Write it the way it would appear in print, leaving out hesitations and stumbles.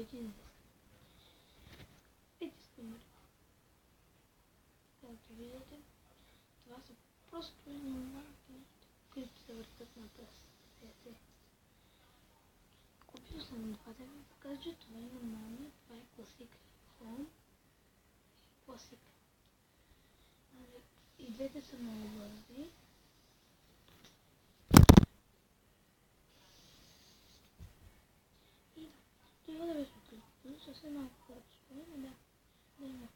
dizer. И искам както видите, това са просто едни марки, които се въртат на пръстите. Купил съм два да ви покажа. Това е нормалният, това е класик Home. Класик. И двете са много бързи. И да, трябва да ви се съвсем малко хората стои, но да има